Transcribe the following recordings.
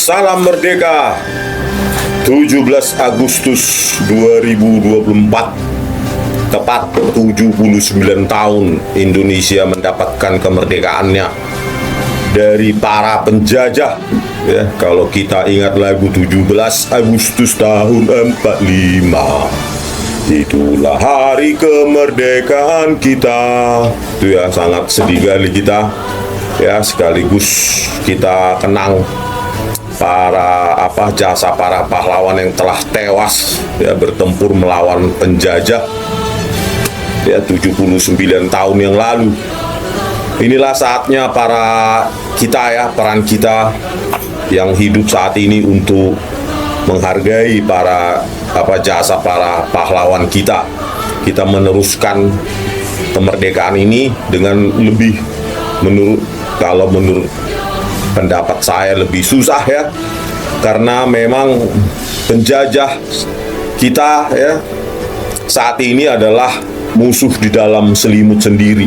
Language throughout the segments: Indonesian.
Salam Merdeka 17 Agustus 2024. Tepat 79 tahun Indonesia mendapatkan kemerdekaannya dari para penjajah. Ya, kalau kita ingat lagu 17 Agustus tahun 45, itulah hari kemerdekaan kita. Itu ya, sangat sedih kali kita. Ya, sekaligus kita kenang jasa para pahlawan yang telah tewas ya bertempur melawan penjajah ya 79 tahun yang lalu. Inilah saatnya peran kita yang hidup saat ini untuk menghargai jasa para pahlawan kita. Kita meneruskan kemerdekaan ini dengan lebih menurut pendapat saya lebih susah ya, karena memang penjajah kita ya saat ini adalah musuh di dalam selimut sendiri,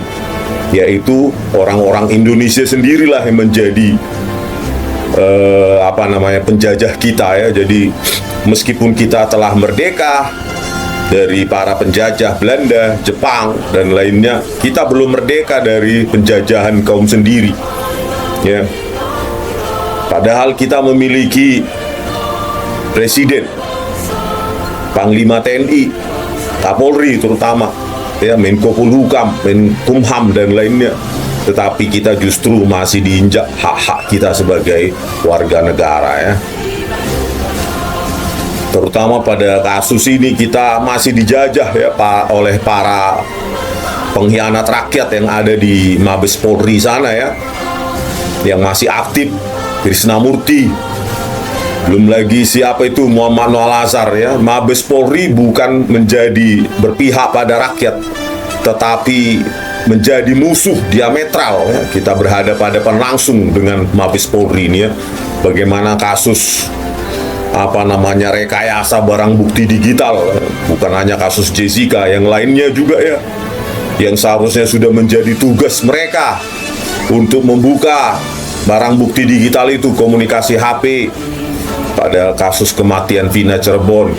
yaitu orang-orang Indonesia sendirilah yang menjadi penjajah kita ya. Jadi meskipun kita telah merdeka dari para penjajah Belanda, Jepang dan lainnya, kita belum merdeka dari penjajahan kaum sendiri ya. Padahal kita memiliki presiden, panglima TNI, Kapolri terutama, ya, Menko Polhukam, Menkumham dan lainnya. Tetapi kita justru masih diinjak hak-hak kita sebagai warga negara ya. Terutama pada kasus ini kita masih dijajah ya oleh para pengkhianat rakyat yang ada di Mabes Polri sana ya, yang masih aktif. Krisnamurti, belum lagi siapa itu Muhammad Noah Lazar ya. Mabes Polri bukan menjadi berpihak pada rakyat, tetapi menjadi musuh diametral ya. Kita berhadapan langsung dengan Mabes Polri ini ya. Bagaimana kasus rekayasa barang bukti digital, bukan hanya kasus Jessica, yang lainnya juga ya, yang seharusnya sudah menjadi tugas mereka untuk membuka barang bukti digital itu, komunikasi HP pada kasus kematian Vina Cirebon,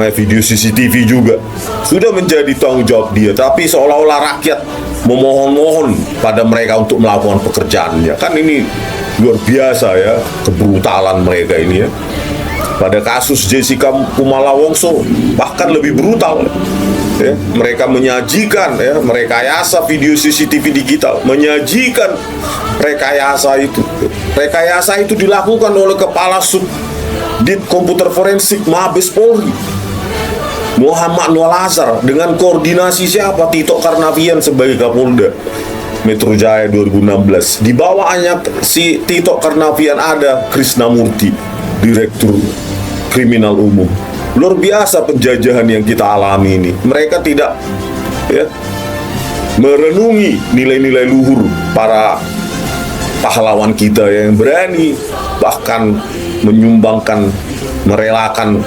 video CCTV juga sudah menjadi tanggung jawab dia, tapi seolah-olah rakyat memohon-mohon pada mereka untuk melakukan pekerjaannya. Kan ini luar biasa ya, kebrutalan mereka ini ya. Pada kasus Jessica Kumala Wongso bahkan lebih brutal ya. Mereka menyajikan ya, merekayasa video CCTV digital, menyajikan rekayasa itu. Rekayasa itu dilakukan oleh Kepala Subdit Komputer Forensik Mabes Polri, Muhammad Noah Lazar, dengan koordinasi siapa? Tito Karnavian sebagai Kapolda Metro Jaya 2016. Di bawahnya si Tito Karnavian ada Krisnamurti, Direktur Kriminal Umum. Luar biasa penjajahan yang kita alami ini. Mereka tidak ya merenungi nilai-nilai luhur para pahlawan kita yang berani bahkan menyumbangkan, merelakan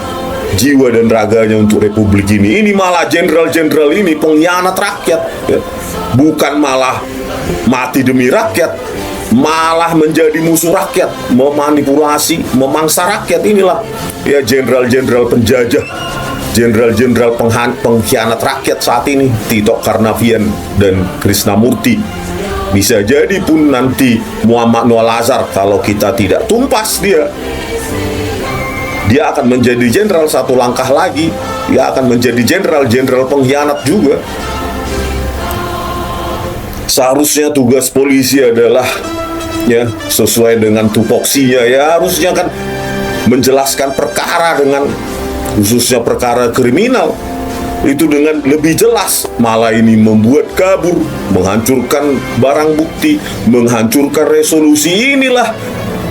jiwa dan raganya untuk republik ini. Ini malah jenderal-jenderal ini pengkhianat rakyat ya. Bukan malah mati demi rakyat, malah menjadi musuh rakyat, memanipulasi, memangsa rakyat. Inilah ya jenderal-jenderal penjajah, jenderal-jenderal pengkhianat rakyat saat ini, Tito Karnavian dan Krisnamurti. Bisa jadi pun nanti Muhammad Noah Lazar, kalau kita tidak tumpas dia akan menjadi jenderal satu langkah lagi. Dia akan menjadi jenderal pengkhianat juga. Seharusnya tugas polisi adalah ya sesuai dengan tupoksinya ya, harusnya kan menjelaskan perkara dengan khususnya perkara kriminal itu dengan lebih jelas. Malah ini membuat kabur, menghancurkan barang bukti, menghancurkan resolusi. Inilah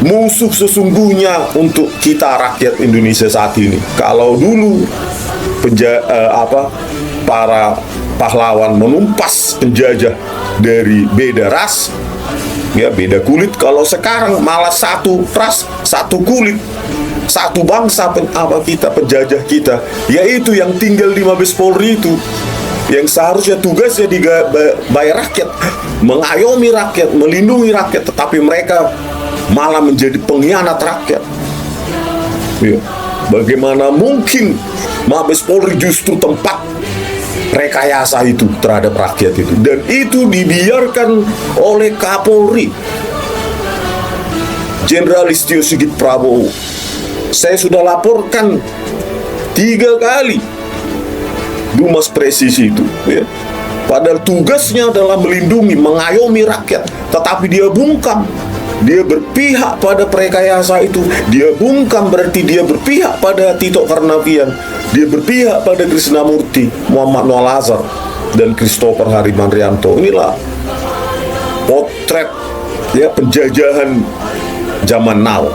musuh sesungguhnya untuk kita rakyat Indonesia saat ini. Kalau dulu para pahlawan menumpas penjajah dari beda ras ya, beda kulit. Kalau sekarang malah satu ras, satu kulit, satu bangsa penjajah kita, yaitu yang tinggal di Mabes Polri itu, yang seharusnya tugasnya dibayar rakyat, mengayomi rakyat, melindungi rakyat, tetapi mereka malah menjadi pengkhianat rakyat. Ya. Bagaimana mungkin Mabes Polri justru tempat rekayasa itu terhadap rakyat itu, dan itu dibiarkan oleh Kapolri Jenderal Listio Sigit Prabowo. Saya sudah laporkan 3 kali Dumas Presisi itu, ya. Padahal tugasnya adalah melindungi, mengayomi rakyat, tetapi dia bungkam. Dia berpihak pada perekayasa itu. Dia bungkam berarti dia berpihak pada Tito Karnavian. Dia berpihak pada Krisnamurti, Muhammad Noah Lazar, dan Christopher Harimanrianto. Inilah potret, ya, penjajahan zaman now.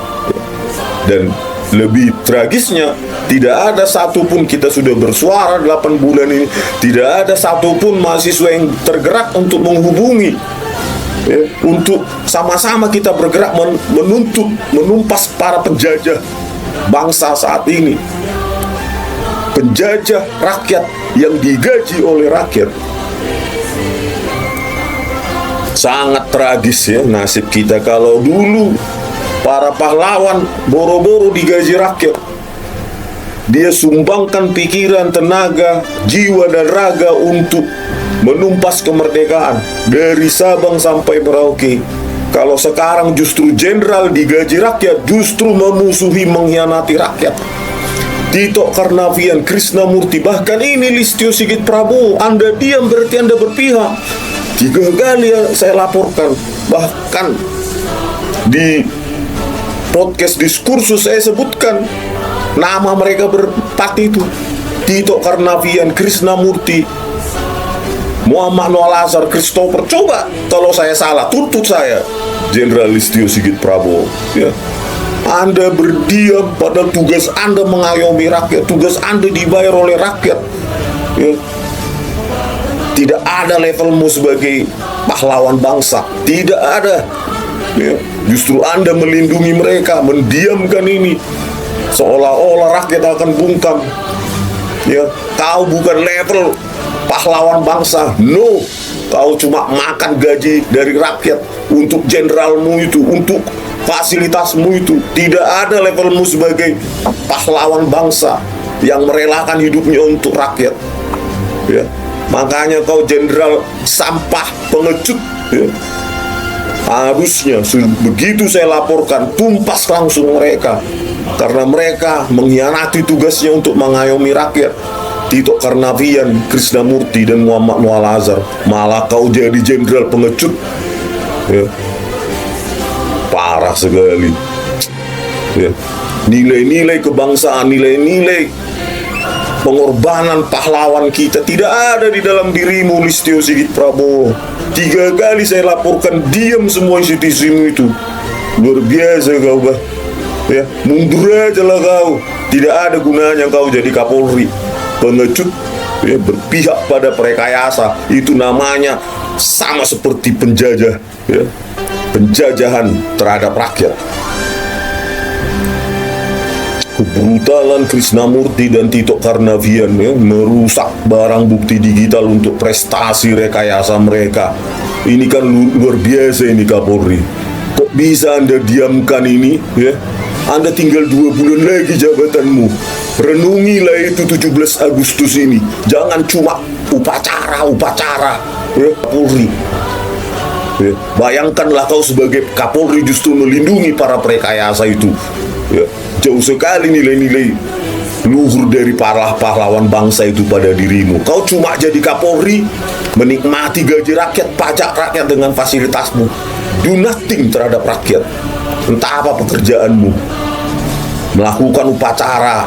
Dan lebih tragisnya, tidak ada satupun, kita sudah bersuara 8 bulan ini, tidak ada satupun mahasiswa yang tergerak untuk menghubungi, ya, untuk sama-sama kita bergerak menuntut, menumpas para penjajah bangsa saat ini, penjajah rakyat yang digaji oleh rakyat. Sangat tragis, ya, nasib kita. Kalau dulu para pahlawan boro-boro digaji rakyat, dia sumbangkan pikiran, tenaga, jiwa, dan raga untuk menumpas kemerdekaan dari Sabang sampai Merauke. Kalau sekarang justru jenderal digaji rakyat, justru memusuhi, mengkhianati rakyat. Tito Karnavian, Krisnamurti, bahkan ini Listio Sigit Prabowo, Anda diam berarti Anda berpihak. 3 kali saya laporkan, bahkan di podcast diskursus saya sebutkan nama mereka berempat itu: Tito Karnavian, Krisnamurti, Muhammad Noah Lazar, Christopher. Coba kalau saya salah, tuntut saya, Jenderal Listio Sigit Prabowo, ya. Anda berdiam pada tugas Anda mengayomi rakyat, tugas Anda dibayar oleh rakyat, ya. Tidak ada levelmu sebagai pahlawan bangsa, tidak ada, ya. Justru Anda melindungi mereka, mendiamkan ini, seolah-olah rakyat akan bungkam, ya. Kau bukan level pahlawan bangsa, no. Kau cuma makan gaji dari rakyat untuk jenderalmu itu, untuk fasilitasmu itu. Tidak ada levelmu sebagai pahlawan bangsa yang merelakan hidupnya untuk rakyat, ya. Makanya kau jenderal sampah, pengecut, ya. Harusnya begitu saya laporkan, tumpas langsung mereka, karena mereka mengkhianati tugasnya untuk mengayomi rakyat. Tito Karnavian, Krisnamurti, dan Muhammad Noah Lazar, malah kau jadi jenderal pengecut, ya. Parah sekali, ya. Nilai-nilai kebangsaan, nilai-nilai pengorbanan pahlawan kita tidak ada di dalam dirimu, Listio Sigit Prabowo. 3 kali saya laporkan, diam semua institusimu itu. Luar biasa kau, bah, ya. Mundur aja lah kau. Tidak ada gunanya kau jadi Kapolri. Pengecut, ya, berpihak pada perekayasa. Itu namanya sama seperti penjajah, ya. Penjajahan terhadap rakyat. Kebrutalan Krisnamurti dan Tito Karnavian, ya, merusak barang bukti digital untuk prestasi rekayasa mereka. Ini kan luar biasa ini, Kapolri. Kok bisa Anda diamkan ini, ya? Anda tinggal 2 bulan lagi jabatanmu. Renungilah itu 17 Agustus ini. Jangan cuma upacara, ya, Kapolri. Ya, bayangkanlah kau sebagai Kapolri justru melindungi para perekayasa itu, ya. Jauh sekali nilai-nilai luhur dari para pahlawan bangsa itu pada dirimu. Kau cuma jadi Kapolri, menikmati gaji rakyat, pajak rakyat dengan fasilitasmu. Do nothing terhadap rakyat. Entah apa pekerjaanmu. Melakukan upacara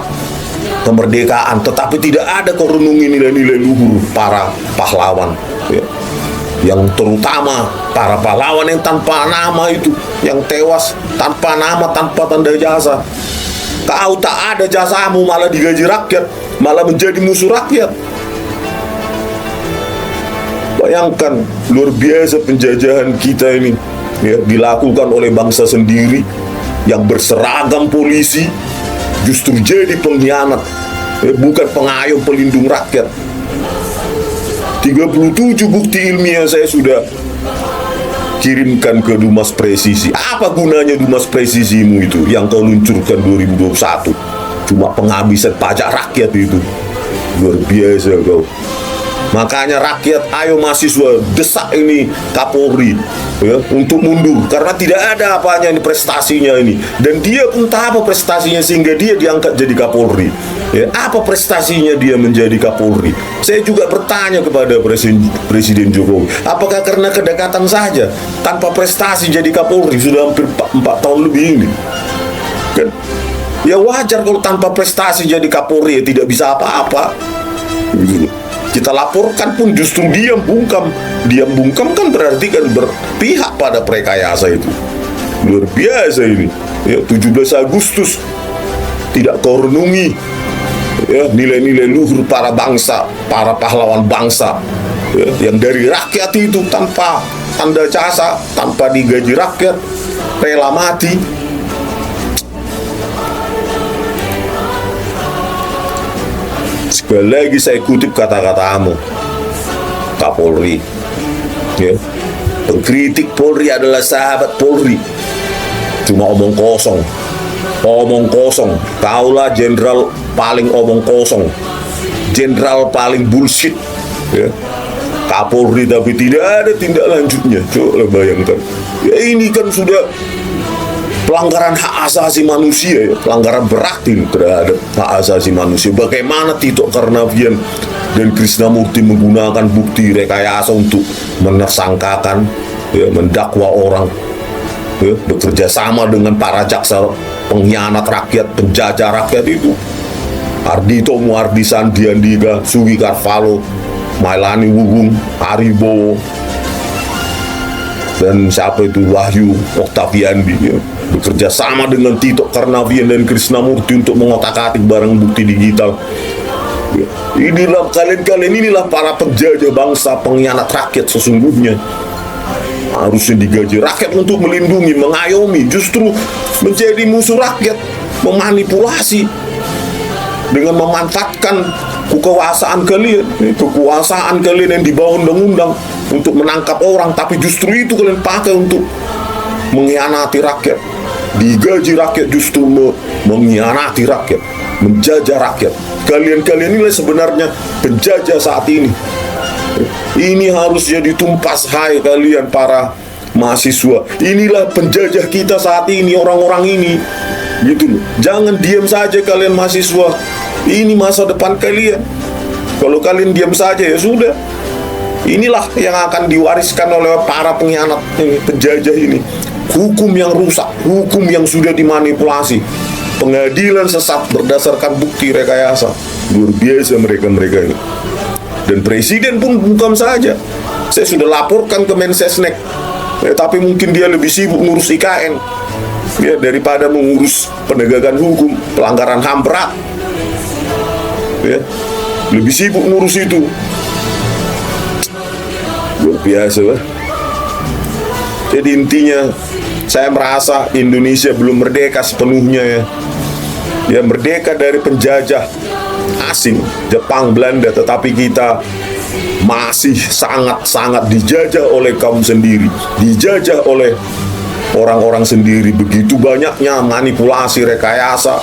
kemerdekaan, tetapi tidak ada kau renungi nilai-nilai luhur para pahlawan, ya. Yang terutama para pahlawan yang tanpa nama itu, yang tewas tanpa nama, tanpa tanda jasa. Kau tak ada jasamu, malah digaji rakyat, malah menjadi musuh rakyat. Bayangkan, luar biasa penjajahan kita ini, ya, dilakukan oleh bangsa sendiri yang berseragam polisi, justru jadi pengkhianat, ya, bukan pengayom pelindung rakyat. 37 bukti ilmiah saya sudah kirimkan ke Dumas Presisi. Apa gunanya Dumas Presisimu itu yang kau luncurkan 2021? Cuma penghabisan pajak rakyat itu. Luar biasa kau. Makanya rakyat, ayo mahasiswa, desak ini Kapolri ya, untuk mundur, karena tidak ada apanya ini prestasinya ini, dan dia pun tak apa prestasinya sehingga dia diangkat jadi Kapolri ya. Apa prestasinya dia menjadi Kapolri? Saya juga bertanya kepada Presiden Jokowi, apakah karena kedekatan saja tanpa prestasi jadi Kapolri sudah hampir 4 tahun lebih ini kan? Ya wajar kalau tanpa prestasi jadi Kapolri ya tidak bisa apa-apa gitu. Kita laporkan pun justru diam bungkam kan berarti kan berpihak pada prekayasa itu. Luar biasa ini ya. 17 Agustus tidak kau renungi ya, nilai-nilai luhur para bangsa, para pahlawan bangsa ya, yang dari rakyat itu tanpa tanda jasa, tanpa digaji rakyat, rela mati. Sekali lagi saya kutip kata-katamu, Kapolri ya. Pengkritik Polri adalah sahabat Polri. Cuma omong kosong. Kaulah jenderal paling omong kosong, jenderal paling bullshit ya. Kapolri tapi tidak ada tindak lanjutnya. Coba bayangkan ya, ini kan sudah pelanggaran hak asasi manusia ya, pelanggaran berat ini terhadap hak asasi manusia. Bagaimana Tito Karnavian dan Krisnamurti menggunakan bukti rekayasa untuk menersangkakan ya, mendakwa orang ya, bekerja sama dengan para jaksa pengkhianat rakyat, penjajah rakyat itu. Ardhito Muardi Sandiandiga, Sugi Carvalho, Mailani Wugung, Aribo, dan siapa itu Wahyu Oktaviandi ya, bekerja sama dengan Tito Karnavian dan Krisnamurti untuk mengotak-atik barang bukti digital ya. Inilah inilah para penjajah bangsa, pengkhianat rakyat sesungguhnya. Harusnya digaji rakyat untuk melindungi, mengayomi, justru menjadi musuh rakyat, memanipulasi dengan memanfaatkan kekuasaan kalian yang di bawah undang-undang untuk menangkap orang, tapi justru itu kalian pakai untuk mengkhianati rakyat. Digaji rakyat justru mengkhianati rakyat, menjajah rakyat. Kalian inilah sebenarnya penjajah saat ini. Ini harusnya ditumpas, hai kalian para mahasiswa. Inilah penjajah kita saat ini, orang-orang ini gitu loh. Jangan diam saja kalian mahasiswa. Ini masa depan kalian. Kalau kalian diam saja ya sudah. Inilah yang akan diwariskan oleh para pengkhianat penjajah ini. Hukum yang rusak, hukum yang sudah dimanipulasi, pengadilan sesat berdasarkan bukti rekayasa. Luar biasa mereka ini. Dan presiden pun bukan saja. Saya sudah laporkan ke Mensesnek ya, tapi mungkin dia lebih sibuk ngurus IKN ya, daripada mengurus penegakan hukum, pelanggaran HAM berat ya, lebih sibuk ngurus itu. Luar biasa lah. Jadi intinya saya merasa Indonesia belum merdeka sepenuhnya ya. Ya, merdeka dari penjajah asing, Jepang, Belanda, tetapi kita masih sangat-sangat dijajah oleh kaum sendiri, dijajah oleh orang-orang sendiri. Begitu banyaknya manipulasi, rekayasa,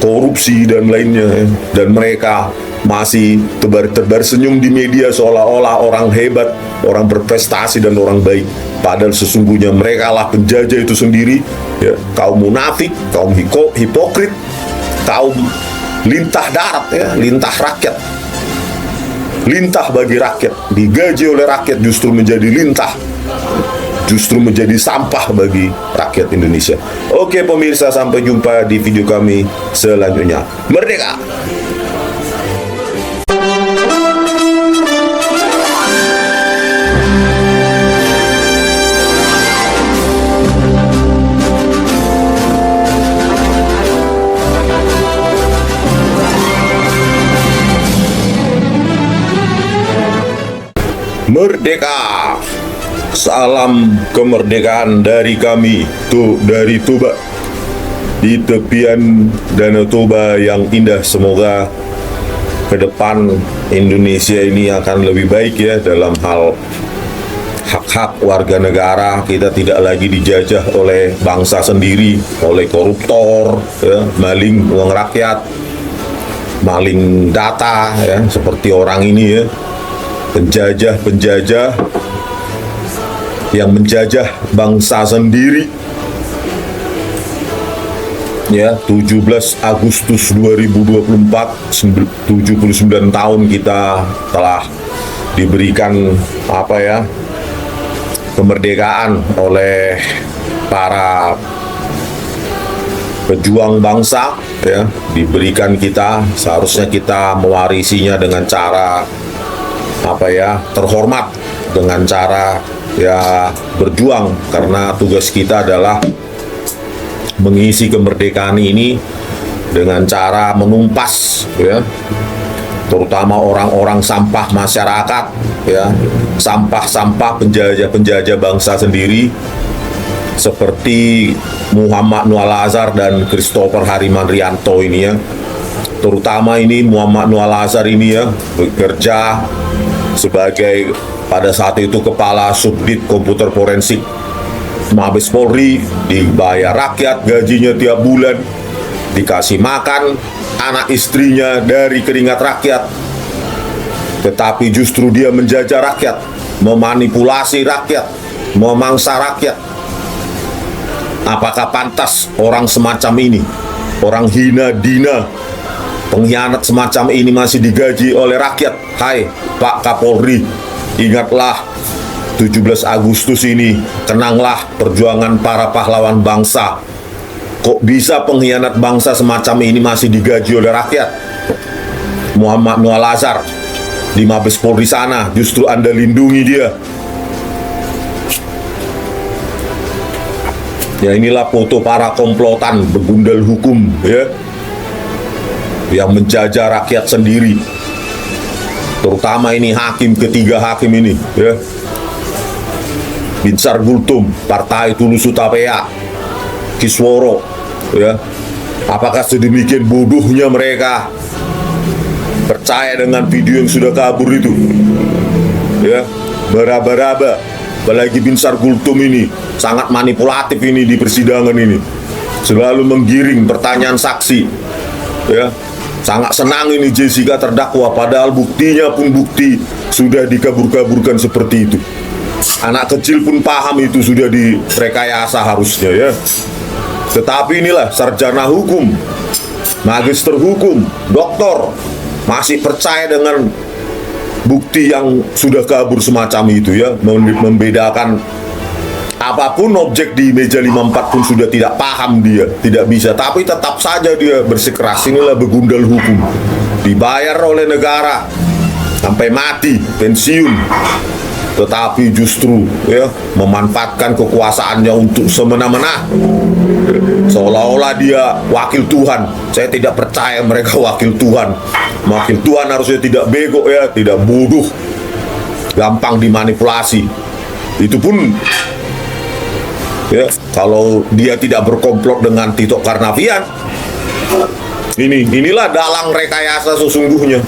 korupsi dan lainnya ya. Dan mereka masih tebar senyum di media seolah-olah orang hebat, orang berprestasi dan orang baik. Padahal sesungguhnya mereka lah penjajah itu sendiri ya. Kaum munafik, kaum hipokrit, kaum lintah darat ya, lintah rakyat, lintah bagi rakyat, digaji oleh rakyat justru menjadi lintah, justru menjadi sampah bagi rakyat Indonesia. Oke pemirsa, sampai jumpa di video kami selanjutnya. Merdeka! Merdeka! Salam kemerdekaan dari kami, dari Toba, di tepian Danau Toba yang indah. Semoga ke depan Indonesia ini akan lebih baik ya dalam hal hak-hak warga negara, kita tidak lagi dijajah oleh bangsa sendiri, oleh koruptor, ya, maling uang rakyat, maling data, ya, seperti orang ini, ya, penjajah-penjajah yang menjajah bangsa sendiri. Ya, 17 Agustus 2024, 79 tahun kita telah diberikan kemerdekaan oleh para pejuang bangsa, ya, diberikan kita, seharusnya kita mewarisinya dengan cara terhormat, dengan cara berjuang, karena tugas kita adalah mengisi kemerdekaan ini dengan cara menumpas, ya, terutama orang-orang sampah masyarakat, ya, sampah-sampah penjajah-penjajah bangsa sendiri seperti Muhammad Noah Lazar dan Christopher Harimanrianto ini, ya. Terutama ini Muhammad Noah Lazar ini, ya, bekerja sebagai pada saat itu kepala subdit komputer forensik Mabes Polri, dibayar rakyat gajinya tiap bulan, dikasih makan anak istrinya dari keringat rakyat, tetapi justru dia menjajah rakyat, memanipulasi rakyat, memangsa rakyat. Apakah pantas orang semacam ini, orang hina dina, pengkhianat semacam ini masih digaji oleh rakyat? Hai Pak Kapolri, ingatlah 17 Agustus ini, kenanglah perjuangan para pahlawan bangsa. Kok bisa pengkhianat bangsa semacam ini masih digaji oleh rakyat? Muhammad Noah Lazar di Mabes Polri sana, justru Anda lindungi dia. Ya, inilah foto para komplotan begundal hukum, ya, yang menjajah rakyat sendiri. Terutama ini ketiga hakim ini, ya. Binsar Gultum, Partai Tulus Utapea, Kisworo, ya. Apakah sedemikian bodohnya mereka percaya dengan video yang sudah kabur itu, ya, beraba-raba. Apalagi Binsar Gultum ini sangat manipulatif ini di persidangan ini, selalu menggiring pertanyaan saksi, ya. Sangat senang ini Jessica terdakwa, padahal buktinya pun bukti sudah dikabur-kaburkan seperti itu. Anak kecil pun paham itu sudah direkayasa harusnya, ya. Tetapi inilah sarjana hukum, magister hukum, doktor, masih percaya dengan bukti yang sudah kabur semacam itu, ya. Membedakan apapun objek di meja 54 pun sudah tidak paham dia, tidak bisa. Tapi tetap saja dia bersikeras. Inilah begundal hukum, dibayar oleh negara sampai mati, pensiun, tetapi justru, ya, memanfaatkan kekuasaannya untuk semena-mena, seolah-olah dia wakil Tuhan. Saya tidak percaya mereka wakil Tuhan. Wakil Tuhan harusnya tidak bego, ya, tidak bodoh, gampang dimanipulasi. Itu pun, ya, kalau dia tidak berkomplot dengan Tito Karnavian. Inilah dalang rekayasa sesungguhnya.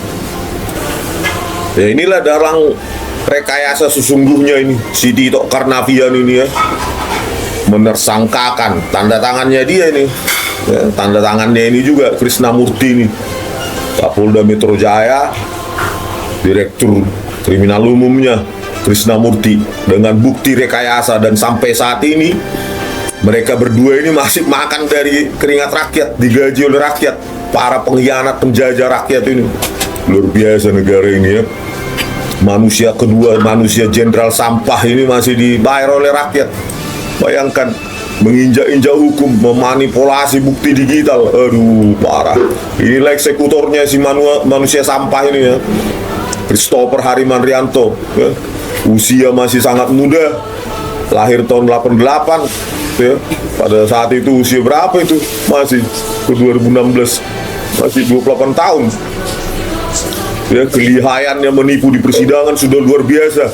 Ya, inilah dalang rekayasa sesungguhnya ini, si Tito Karnavian ini, ya, menersangkakan, tanda tangannya dia ini, ya, tanda tangannya ini juga Krisnamurti ini, Kapolda Metro Jaya, Direktur Kriminal Umumnya Krisnamurti, dengan bukti rekayasa. Dan sampai saat ini mereka berdua ini masih makan dari keringat rakyat, digaji oleh rakyat, para pengkhianat penjajah rakyat ini. Luar biasa negara ini, ya. Manusia kedua, manusia jenderal sampah ini masih dibayar oleh rakyat. Bayangkan, menginjak-injak hukum, memanipulasi bukti digital. Aduh, parah. Inilah eksekutornya si manusia sampah ini, ya, Christopher Harimanrianto, ya. Usia masih sangat muda, lahir tahun 88, ya. Pada saat itu usia berapa itu? Masih ke 2016, masih 28 tahun. Ya, kelihayannya menipu di persidangan sudah luar biasa,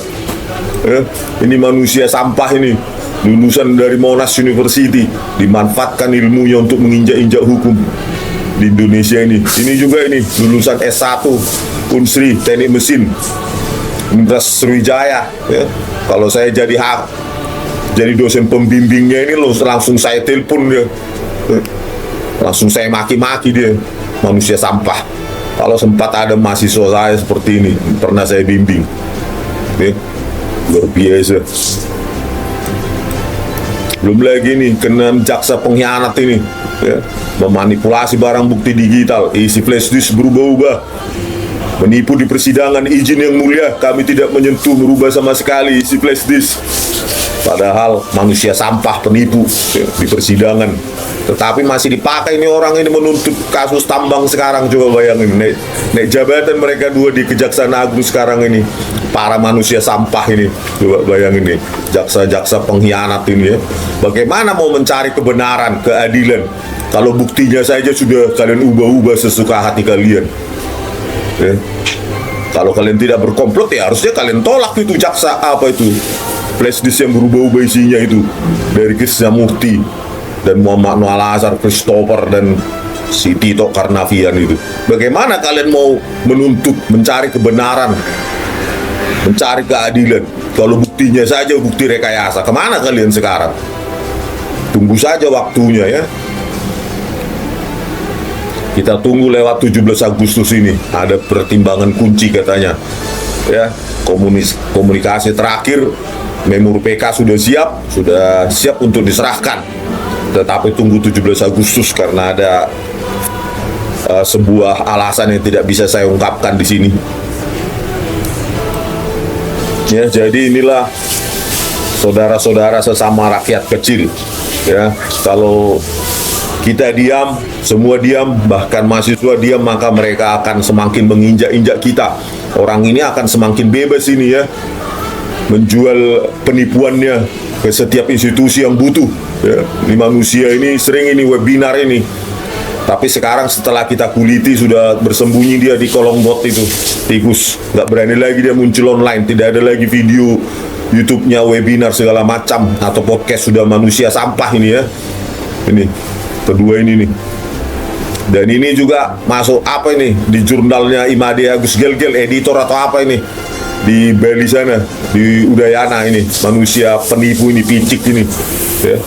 ya. Ini manusia sampah ini, lulusan dari Monash University, dimanfaatkan ilmunya untuk menginjak-injak hukum di Indonesia ini. Ini juga ini lulusan S1 Unsri Teknik Mesin, Universitas Sriwijaya ya. Kalau saya jadi dosen pembimbingnya ini langsung saya telepon dia, langsung saya maki-maki dia, manusia sampah. Kalau sempat ada mahasiswa saya seperti ini, pernah saya bimbing ya, luar biasa. Belum lagi nih kena jaksa pengkhianat ini ya, memanipulasi barang bukti digital, isi flash disk berubah-ubah, menipu di persidangan. Izin yang mulia, kami tidak menyentuh, merubah sama sekali isi flash disk. Padahal manusia sampah, penipu ya, di persidangan. Tetapi masih dipakai ini orang ini menuntut kasus tambang sekarang. Coba bayangin, nek jabatan mereka dua di Kejaksaan Agung sekarang ini, para manusia sampah ini. Coba bayangin nih, jaksa-jaksa pengkhianat ini ya. Bagaimana mau mencari kebenaran, keadilan, kalau buktinya saja sudah kalian ubah-ubah sesuka hati kalian ya. Kalau kalian tidak berkomplot ya harusnya kalian tolak itu jaksa flash disk yang berubah-ubah isinya itu dari Krisnamurti dan Muhammad Noah Al-Azhar, Christopher dan si Tito Karnavian itu. Bagaimana kalian mau menuntut, mencari kebenaran, mencari keadilan kalau buktinya saja bukti rekayasa? Kemana kalian sekarang? Tunggu saja waktunya ya. Kita tunggu lewat 17 Agustus ini, ada pertimbangan kunci katanya ya. Komunikasi terakhir, Memur PK sudah siap untuk diserahkan, tetapi tunggu 17 Agustus karena ada sebuah alasan yang tidak bisa saya ungkapkan di sini ya. Jadi inilah saudara-saudara sesama rakyat kecil ya, kalau kita diam, semua diam, bahkan mahasiswa diam, maka mereka akan semakin menginjak-injak kita. Orang ini akan semakin bebas ini ya, menjual penipuannya ke setiap institusi yang butuh ya. Ini manusia ini sering ini webinar ini, tapi sekarang setelah kita kuliti sudah bersembunyi dia di kolong bot itu, tikus. Nggak berani lagi dia muncul online, tidak ada lagi video YouTube-nya, webinar segala macam, atau podcast. Sudah manusia sampah ini ya. Ini kedua ini nih. Dan ini juga masuk apa ini di jurnalnya Imade Agus Gelgel, editor atau apa ini di Bali sana, di Udayana ini, manusia penipu ini, picik ini ya.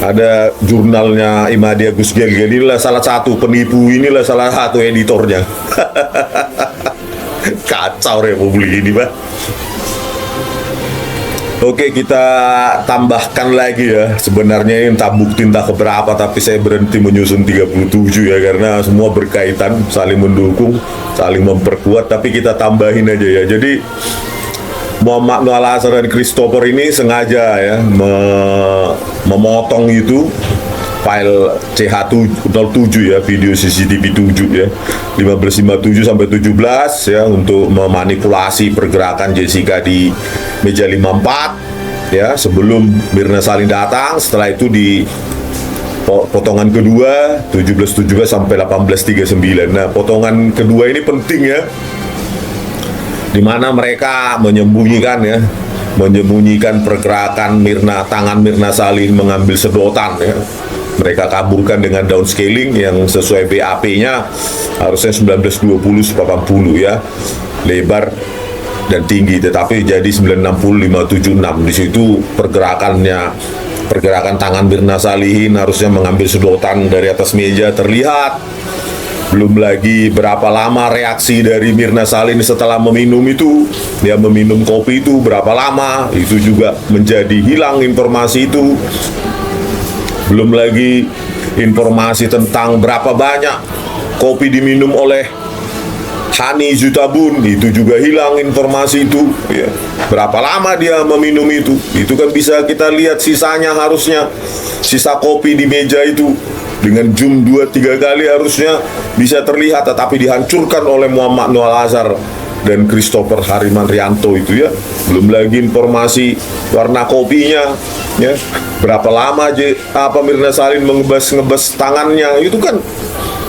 Ada jurnalnya Imade Agus Gelgel, inilah salah satu penipu, inilah salah satu editornya. Kacau republik ini, Pak. Oke, kita tambahkan lagi ya. Sebenarnya ini entah bukti entah keberapa, tapi saya berhenti menyusun 37 ya, karena semua berkaitan, saling mendukung, saling memperkuat, tapi kita tambahin aja ya. Jadi Muhammad Noah Al-Azhar dan Christopher ini sengaja ya memotong itu file CH07 ya, video CCTV 7 ya, 1557 sampai 17 ya, untuk memanipulasi pergerakan Jessica di meja 54 ya, sebelum Mirna Salihin datang. Setelah itu di potongan kedua 1717 sampai 1839. Nah, potongan kedua ini penting ya, dimana mereka menyembunyikan pergerakan tangan Mirna Salihin mengambil sedotan ya. Mereka kaburkan dengan downscaling yang sesuai BAP-nya harusnya 1920/80 ya, lebar dan tinggi, tetapi jadi 960/576. Di situ pergerakan tangan Mirna Salihin harusnya mengambil sedotan dari atas meja terlihat. Belum lagi berapa lama reaksi dari Mirna Salihin setelah meminum itu, dia meminum kopi itu berapa lama, itu juga menjadi hilang informasi itu. Belum lagi informasi tentang berapa banyak kopi diminum oleh Hani Zutabun, itu juga hilang informasi itu ya. Berapa lama dia meminum itu kan bisa kita lihat sisanya, harusnya sisa kopi di meja itu dengan zoom 2-3 kali harusnya bisa terlihat, tetapi dihancurkan oleh Muhammad Noah Al-Azhar dan Christopher Harimanrianto itu ya. Belum lagi informasi warna kopinya ya, berapa lama Mirna Salihin ngebas tangannya, itu kan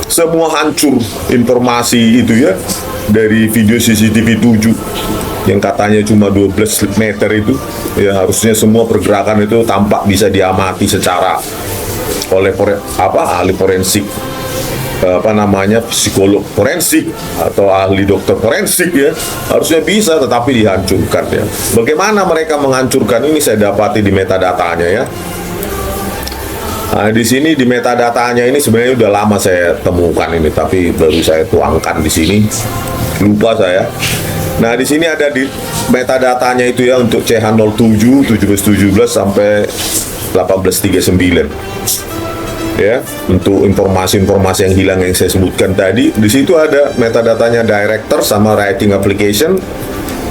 semua hancur informasi itu ya, dari video CCTV 7 yang katanya cuma 12 meter itu ya. Harusnya semua pergerakan itu tampak bisa diamati secara oleh ahli forensik apa namanya, psikolog forensik atau ahli dokter forensik ya, harusnya bisa, tetapi dihancurkan ya. Bagaimana mereka menghancurkan ini saya dapati di metadatanya ya. Nah, di sini di metadatanya ini sebenarnya udah lama saya temukan ini, tapi baru saya tuangkan di sini. Lupa saya. Nah, di sini ada di metadatanya itu ya untuk CH07, 1717 sampai 1839. Ya, untuk informasi-informasi yang hilang yang saya sebutkan tadi, di situ ada metadatanya director sama writing application.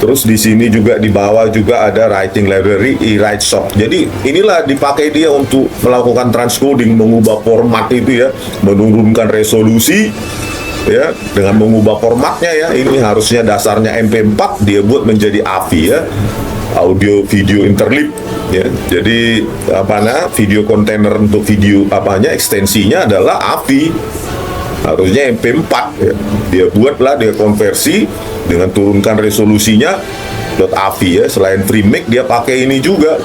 Terus di sini juga di bawah juga ada writing library, e-write shop. Jadi inilah dipakai dia untuk melakukan transcoding, mengubah format itu ya, menurunkan resolusi ya dengan mengubah formatnya ya. Ini harusnya dasarnya MP4 dia buat menjadi AVI ya, audio video interleave ya. Jadi video kontainer untuk video ekstensinya adalah AVI, harusnya MP4 ya. Dia buatlah, dia konversi dengan turunkan resolusinya .avi ya. Selain FreeMake dia pakai ini juga,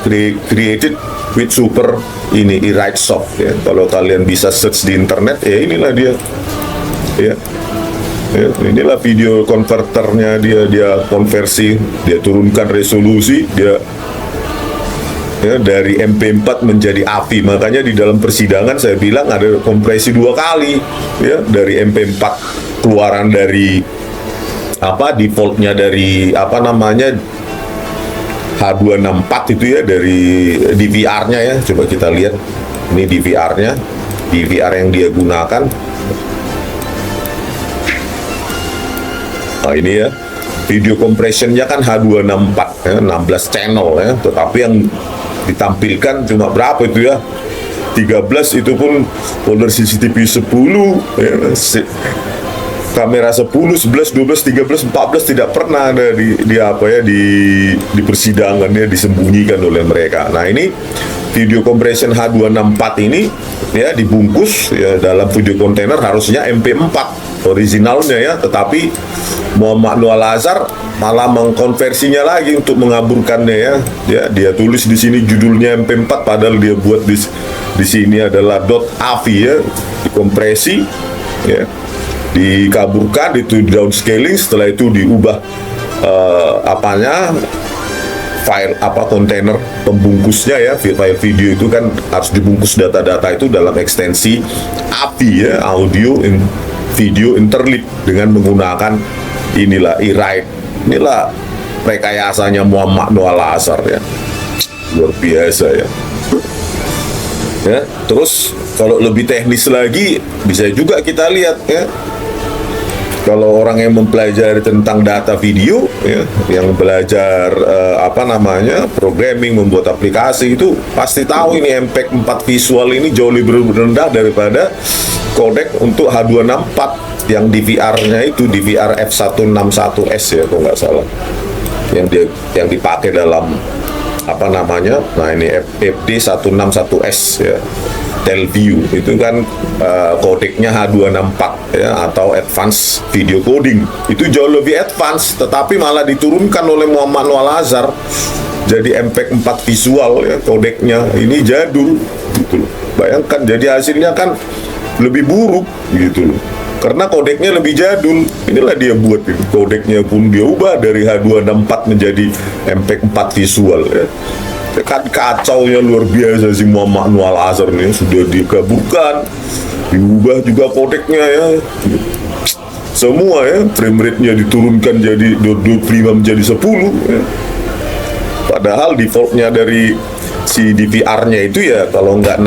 created with super ini e-write shop ya. Kalau kalian bisa search di internet ya, inilah dia ya. Ya, inilah video konverternya dia konversi, dia turunkan resolusi, dia ya, dari MP4 menjadi AVI. Makanya di dalam persidangan saya bilang ada kompresi 2 kali ya, dari MP4 keluaran dari defaultnya dari H264 itu ya, dari DVR-nya ya. Coba kita lihat ini DVR-nya, DVR yang dia gunakan. Nah ini ya, video compression-nya kan H264 ya, 16 channel ya, tetapi yang ditampilkan cuma berapa itu ya, 13, itu pun folder CCTV 10 ya, kamera 10, 11, 12, 13, 14 tidak pernah ada di persidangan ya, disembunyikan oleh mereka. Nah ini video compression H264 ini ya dibungkus ya dalam video container harusnya MP4 originalnya ya, tetapi Muhammad Noah Lazar malah mengkonversinya lagi untuk mengaburkannya ya. Dia tulis di sini judulnya MP4 padahal dia buat di sini adalah .avi ya, dikompresi ya, dikaburkan, itu downscaling, setelah itu diubah file kontainer pembungkusnya ya. File video itu kan harus dibungkus data-data itu dalam ekstensi AVI ya, audio video interleave, dengan menggunakan inilah e-write. Inilah rekayasanya Muhammad Noah Lazar ya, luar biasa ya. Ya, terus kalau lebih teknis lagi bisa juga kita lihat ya, kalau orang yang mempelajari tentang data video ya, yang belajar programming, membuat aplikasi, itu pasti tahu ini MPEG 4 visual ini jauh lebih rendah daripada kodek untuk H264 yang DVR-nya itu DVR F161S ya kalau nggak salah, yang dipakai dalam nah ini FD 161S ya, Telview itu kan kodeknya H264 ya, atau advance video coding, itu jauh lebih advance, tetapi malah diturunkan oleh Muhammad Noah Lazar jadi MPEG 4 visual ya, kodeknya ini jadul gitu loh. Bayangkan, jadi hasilnya kan lebih buruk gitu loh, karena kodeknya lebih jadul. Inilah dia buat ini, kodeknya pun dia ubah dari H264 menjadi MP4 visual ya. Kan kacaunya luar biasa si Muhammad Noah Lazar nih, sudah dikaburkan, diubah juga kodeknya ya, semua ya, frame rate-nya diturunkan jadi 25 menjadi 10 ya. Padahal defaultnya dari si DVR-nya itu ya, kalau nggak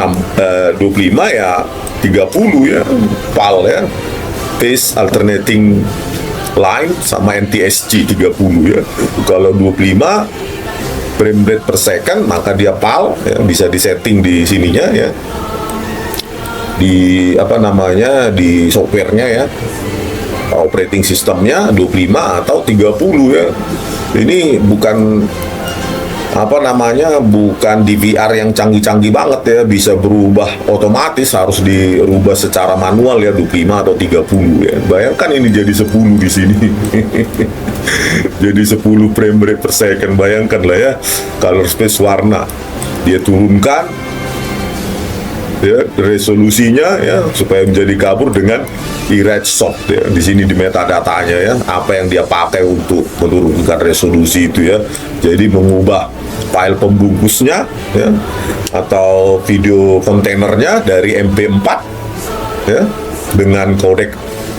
25 ya 30 ya, PAL ya, phase alternating line sama NTSC 30 ya. Kalau 25 frame rate per second maka dia PAL ya, bisa disetting di sininya ya, di di softwarenya ya, operating sistemnya 25 atau 30 ya. Ini bukan bukan DVR yang canggih-canggih banget ya, bisa berubah otomatis, harus dirubah secara manual ya, 25 atau 30 ya. Bayangkan ini jadi 10 di sini. Jadi 10 frame rate per second, bayangkan lah ya, color space warna dia turunkan ya resolusinya ya supaya menjadi kabur dengan erase soft ya. Di sini di metadatanya ya, apa yang dia pakai untuk menurunkan resolusi itu ya. Jadi mengubah file pembungkusnya ya atau video kontainernya dari MP4 ya dengan kodek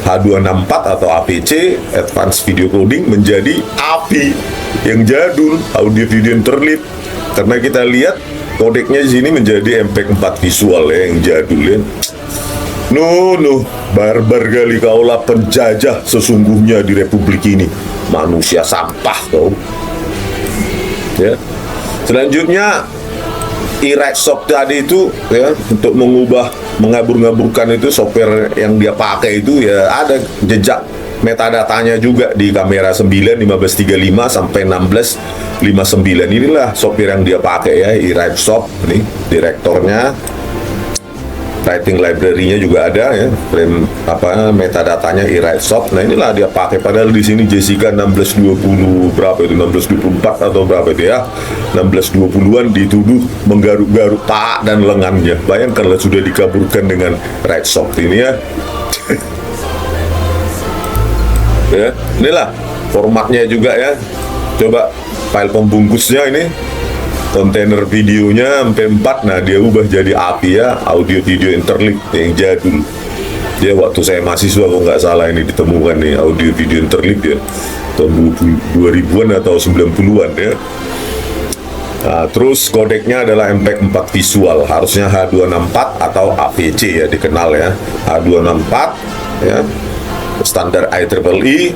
H264 atau AVC Advanced Video Coding menjadi AVI yang jadul, audio video interleave. Karena kita lihat kodeknya di sini menjadi MP4 visual ya, yang jadul ya. Barbar kali kaulah penjajah sesungguhnya di republik ini. Manusia sampah kau. Ya. Selanjutnya erase soft tadi itu ya, untuk mengabur-ngaburkan itu software yang dia pakai itu ya, ada jejak metadatanya juga di kamera 9 1535 sampai 1659. Inilah software yang dia pakai ya, erase soft. Ini direktornya, writing library-nya juga ada ya, frame metadatanya erase soft. Nah inilah dia pakai, padahal di sini Jessica 1620 berapa itu, 1624 atau berapa itu ya, 1620-an dituduh menggaruk-garuk paha dan lengannya. Bayangkanlah sudah dikaburkan dengan erase soft ini ya. Ya, inilah formatnya juga ya. Coba file pembungkusnya ini, kontainer videonya MP4, nah dia ubah jadi AVI ya, audio video interleave yang jadul. Ya waktu saya mahasiswa kalau nggak salah ini ditemukan nih audio video interleave ya, tahun 2000-an atau 90-an ya. Nah, terus kodeknya adalah MP4 visual, harusnya H264 atau AVC ya, dikenal ya. H264 ya, standar IEEE.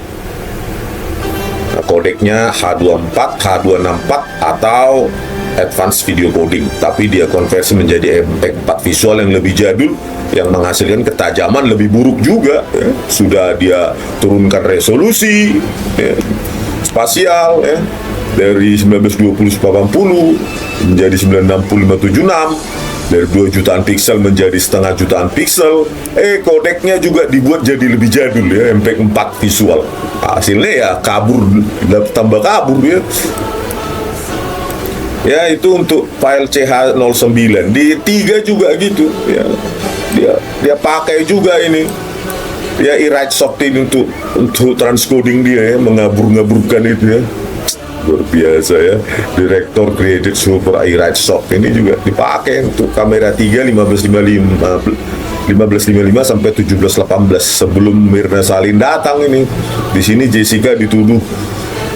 Nah, kodeknya H24, H264 atau Advanced Video Coding, tapi dia konversi menjadi MP4 visual yang lebih jadul, yang menghasilkan ketajaman lebih buruk juga ya. Sudah dia turunkan resolusi ya, spasial ya, dari 1920-80 menjadi 960-576, dari 2 jutaan piksel menjadi setengah jutaan piksel. Kodeknya juga dibuat jadi lebih jadul ya, MP4 visual. Hasilnya ya kabur, tambah kabur ya. Ya itu untuk file CH09. Di 3 juga gitu ya. Dia pakai juga ini. Ya erase soft ini untuk transcoding dia ya, mengabur-ngaburkan itu ya. Luar biasa ya. Director Created Super Erase Soft ini juga dipakai untuk kamera 3 1555 sampai 1718 sebelum Mirna Salin datang ini. Di sini Jessica dituduh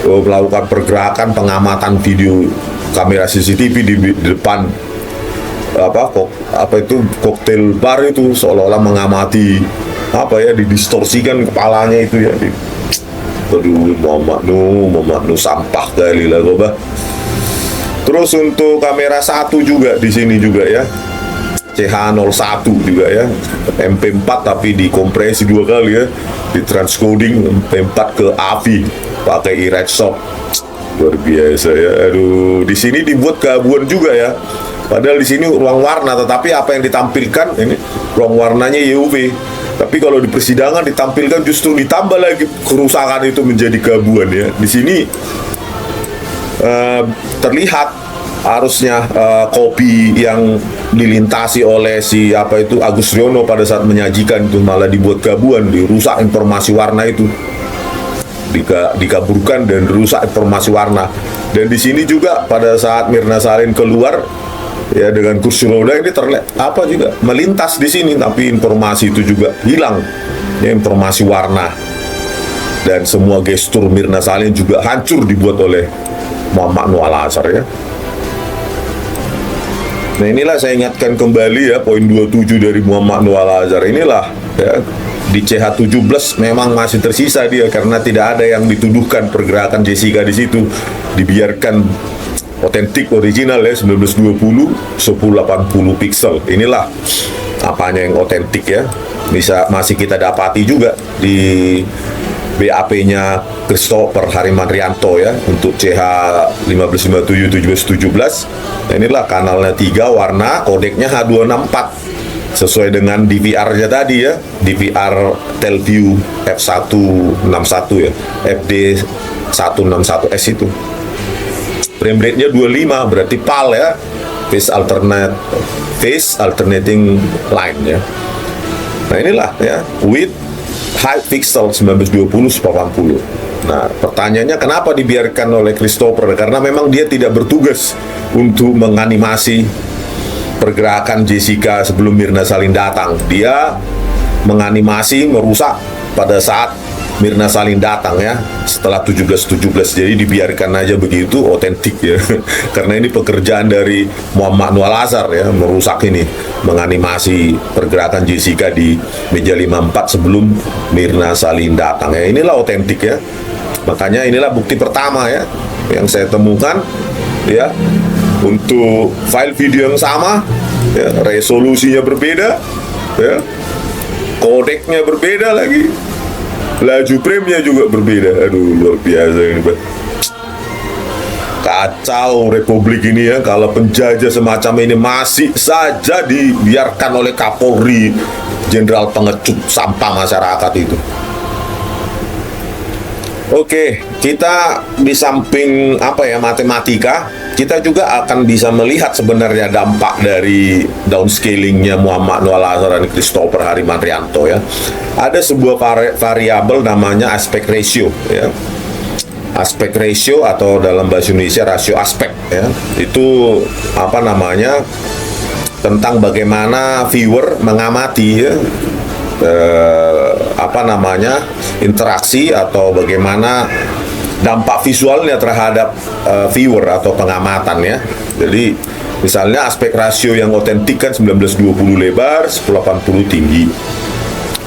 melakukan pergerakan pengamatan video kamera CCTV di depan itu koktail bar itu, seolah-olah mengamati didistorsikan kepalanya itu ya. Aduh, Muhammad Nu sampah kali lah gobah. Terus untuk kamera 1 juga di sini juga ya, CH01 juga ya, MP4 tapi dikompresi 2 kali ya, di transcoding MP4 ke AVI pakai erase soft. Luar biasa ya. Aduh, di sini dibuat keabuan juga ya. Padahal di sini ruang warna, tetapi apa yang ditampilkan ini ruang warnanya UV. Tapi kalau di persidangan ditampilkan justru ditambah lagi kerusakan itu menjadi keabuan ya. Di sini terlihat harusnya kopi yang dilintasi oleh si Agus Riono pada saat menyajikan itu malah dibuat keabuan, dirusak informasi warna itu. Dikaburkan dan rusak informasi warna. Dan di sini juga pada saat Mirna Salin keluar ya dengan kursi roda, ini terlihat juga melintas di sini, tapi informasi itu juga hilang ya, informasi warna. Dan semua gestur Mirna Salin juga hancur dibuat oleh Muhammad Nuh Al-Azhar ya. Nah inilah saya ingatkan kembali ya, poin 27 dari Muhammad Nuh Al-Azhar inilah ya. Di CH17 memang masih tersisa dia, karena tidak ada yang dituduhkan pergerakan Jessica di situ, dibiarkan otentik original ya, 1920 1080 piksel. Inilah apanya yang otentik ya, masih kita dapati juga di BAP-nya Christopher Harimanrianto ya, untuk CH 1557 1717. Inilah kanalnya 3 warna, kodeknya H264 sesuai dengan DVR-nya tadi ya, DVR Telview F161 ya, FD 161S itu. Frame rate-nya 25, berarti PAL ya. phase alternating line ya. Nah inilah ya, width height pixel 1920-1080. Nah pertanyaannya kenapa dibiarkan oleh Christopher? Karena memang dia tidak bertugas untuk menganimasi pergerakan Jessica sebelum Myrna Salihin datang. Dia menganimasi, merusak pada saat Myrna Salihin datang ya, setelah 17-17. Jadi dibiarkan aja begitu, otentik ya. Karena ini pekerjaan dari Muhammad Anwar Al-Azhar ya, merusak ini, menganimasi pergerakan Jessica di meja 54 sebelum Myrna Salihin datang ya. Inilah otentik ya. Makanya inilah bukti pertama ya yang saya temukan ya, untuk file video yang sama ya, resolusinya berbeda ya, kodeknya berbeda lagi, laju frame-nya juga berbeda. Aduh, luar biasa ini, Pak. Kacau Republik ini ya, kalau penjajah semacam ini masih saja dibiarkan oleh Kapolri, jenderal pengecut sampah masyarakat itu. Oke, kita di samping matematika, kita juga akan bisa melihat sebenarnya dampak dari downscalingnya Muhammad Anwar Al-Azhar dan Christopher Harimantrianto ya. Ada sebuah variabel namanya aspect ratio ya. Aspect ratio atau dalam bahasa Indonesia rasio aspek ya. Itu tentang bagaimana viewer mengamati ya, interaksi atau bagaimana dampak visualnya terhadap viewer atau pengamatan ya. Jadi misalnya aspek rasio yang otentik kan 1920 lebar, 1080 tinggi,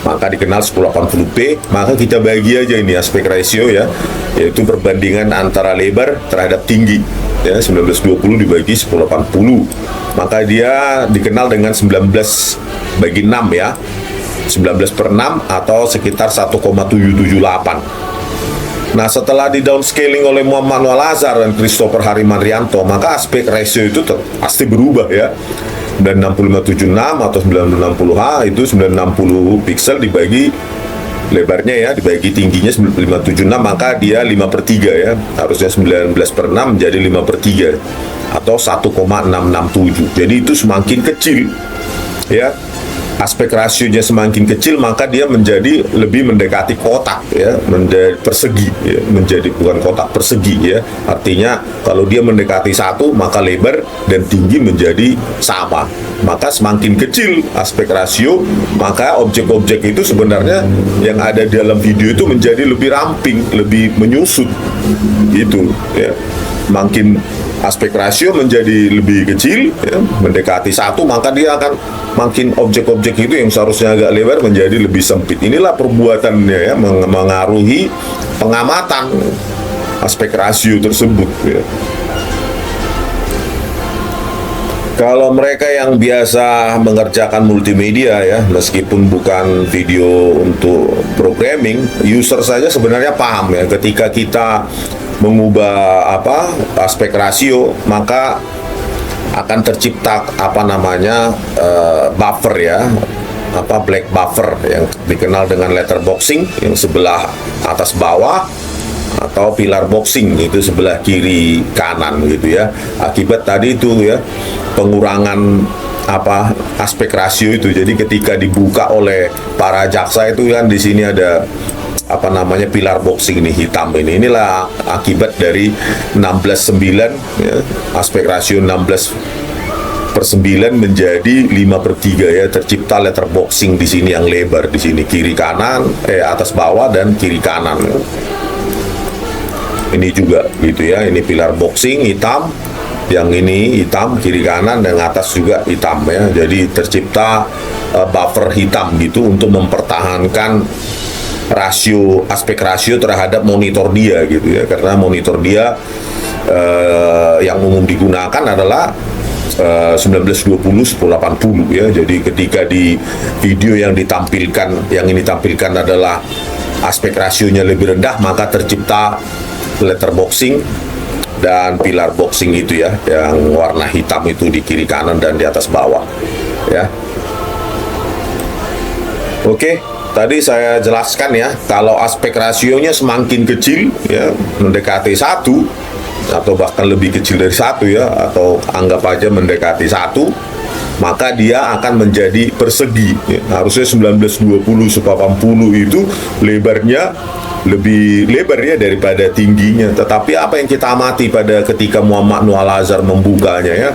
maka dikenal 1080p. Maka kita bagi aja ini aspek ratio ya, yaitu perbandingan antara lebar terhadap tinggi ya. 1920 dibagi 1080, maka dia dikenal dengan 19 bagi 6 ya, 19/6 atau sekitar 1,778. Nah setelah di downscaling oleh Muhammad Anwar Al-Azhar dan Christopher Harimantrianto, maka aspek ratio itu pasti berubah ya. Dan 6576 atau 960H itu 960 pixel dibagi lebarnya ya, dibagi tingginya 576, maka dia 5/3 ya. Harusnya 19/6 menjadi 5/3 atau 1,667. Jadi itu semakin kecil ya. Aspek rasionya semakin kecil, maka dia menjadi lebih mendekati kotak ya, menjadi persegi ya, menjadi bukan kotak, persegi ya. Artinya kalau dia mendekati 1, maka lebar dan tinggi menjadi sama. Maka semakin kecil aspek rasio, maka objek-objek itu sebenarnya yang ada di dalam video itu menjadi lebih ramping, lebih menyusut gitu ya. Makin aspek rasio menjadi lebih kecil ya, mendekati 1, maka dia akan makin objek-objek itu yang seharusnya agak lebar menjadi lebih sempit. Inilah perbuatannya ya, mengaruhi pengamatan aspek rasio tersebut ya. Kalau mereka yang biasa mengerjakan multimedia ya, meskipun bukan video untuk programming, user saja sebenarnya paham ya, ketika kita mengubah aspek rasio, maka akan tercipta buffer ya, black buffer yang dikenal dengan letterboxing, yang sebelah atas bawah, atau pilar boxing itu sebelah kiri kanan gitu ya. Akibat tadi itu ya, pengurangan aspek rasio itu. Jadi ketika dibuka oleh para jaksa itu kan di sini ada pilar boxing ini hitam ini. Inilah akibat dari 16/9 ya, aspek rasio 16/9 menjadi 5/3 ya, tercipta letterboxing di sini yang lebar di sini kiri kanan, atas bawah dan kiri kanan. Ini juga gitu ya, ini pilar boxing hitam, yang ini hitam kiri kanan, dan atas juga hitam ya. Jadi tercipta buffer hitam gitu untuk mempertahankan aspek rasio terhadap monitor dia gitu ya, karena monitor dia yang umum digunakan adalah 1920-1080 ya. Jadi ketika di video yang ini tampilkan adalah aspek rasionya lebih rendah, maka tercipta letterboxing dan pilar boxing itu ya, yang warna hitam itu di kiri kanan dan di atas bawah ya. Oke, tadi saya jelaskan ya, kalau aspek rasionya semakin kecil ya, mendekati 1, atau bahkan lebih kecil dari 1 ya, atau anggap aja mendekati 1, maka dia akan menjadi persegi ya. Harusnya 1920/80 itu lebarnya lebih lebar ya daripada tingginya. Tetapi apa yang kita amati pada ketika Muhammad Noah Al-Azhar membukanya ya,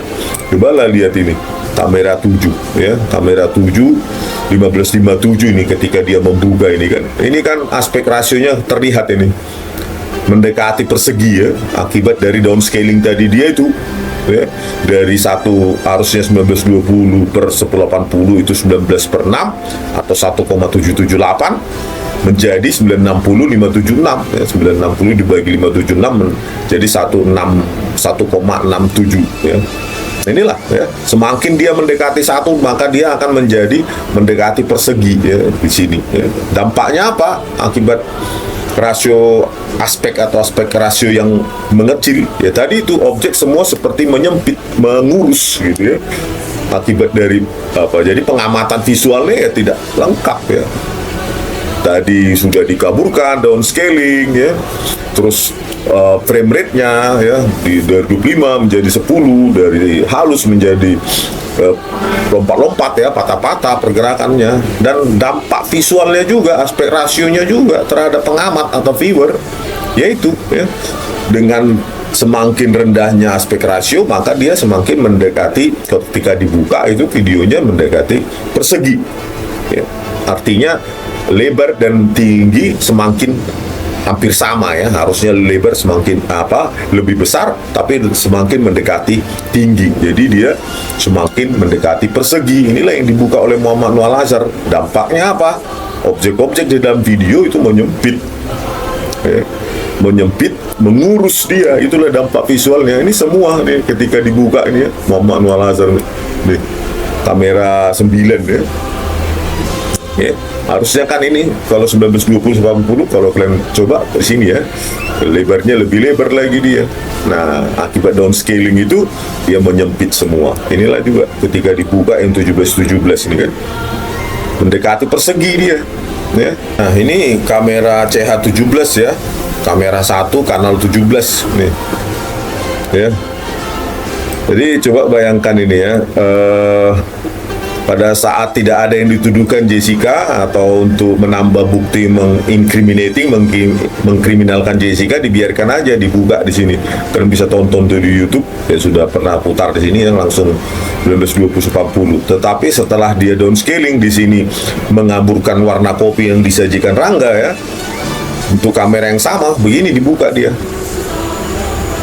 cobalah lihat ini kamera 7 ya, kamera 7 1557 ini ketika dia membuka ini kan aspek rasionya terlihat ini mendekati persegi ya, akibat dari downscaling tadi dia itu ya, dari satu harusnya 1920/1080 itu 19/6 atau 1,778 menjadi 960/576 ya, 960 dibagi 576 menjadi 1,67 ya. Inilah ya, semakin dia mendekati 1 maka dia akan menjadi mendekati persegi ya di sini ya. Dampaknya apa? Akibat rasio aspek rasio yang mengecil ya, tadi itu objek semua seperti menyempit, mengurus gitu ya, akibat dari apa, jadi pengamatan visualnya ya tidak lengkap ya. Tadi sudah dikaburkan downscaling ya, terus frame rate-nya ya dari 25 menjadi 10, dari halus menjadi lompat-lompat ya, patah-patah pergerakannya, dan dampak visualnya juga, aspek rasionya juga terhadap pengamat atau viewer, yaitu ya, dengan semakin rendahnya aspek rasio maka dia semakin mendekati, ketika dibuka itu videonya mendekati persegi ya. Artinya lebar dan tinggi semakin hampir sama ya, harusnya lebar semakin lebih besar tapi semakin mendekati tinggi, jadi dia semakin mendekati persegi. Inilah yang dibuka oleh Muhammad Noah Al-Azhar. Dampaknya apa? Objek-objek di dalam video itu menyempit ya, menyempit, mengurus dia, itulah dampak visualnya. Ini semua nih ketika dibuka ini ya, Muhammad Noah Al-Azhar nih, kamera 9 ya. Ya, harusnya kan ini kalau 1920/80 kalau kalian coba di sini ya, lebarnya lebih lebar lagi dia. Nah, akibat downscaling itu dia menyempit semua. Inilah juga ketika dibuka yang 17/17 ini kan mendekati persegi dia ya. Nah, ini kamera CH17 ya, kamera 1 kanal 17 nih ya. Jadi coba bayangkan ini ya, pada saat tidak ada yang dituduhkan Jessica atau untuk menambah bukti mengkriminalkan Jessica, dibiarkan aja dibuka di sini. Kalian bisa tonton tuh di YouTube, ya sudah pernah putar di sini yang langsung 1920/80. Tetapi setelah dia downscaling di sini mengaburkan warna kopi yang disajikan Rangga ya, untuk kamera yang sama begini dibuka dia.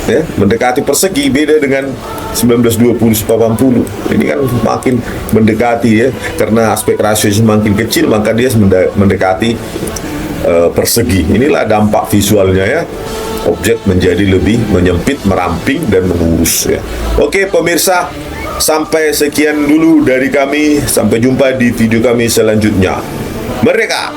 Ya, mendekati persegi, beda dengan 1920/80. Ini kan makin mendekati ya, karena aspek rasio semakin kecil maka dia mendekati persegi. Inilah dampak visualnya ya, objek menjadi lebih menyempit, meramping dan mengurus ya. Oke pemirsa, sampai sekian dulu dari kami, sampai jumpa di video kami selanjutnya. Merdeka!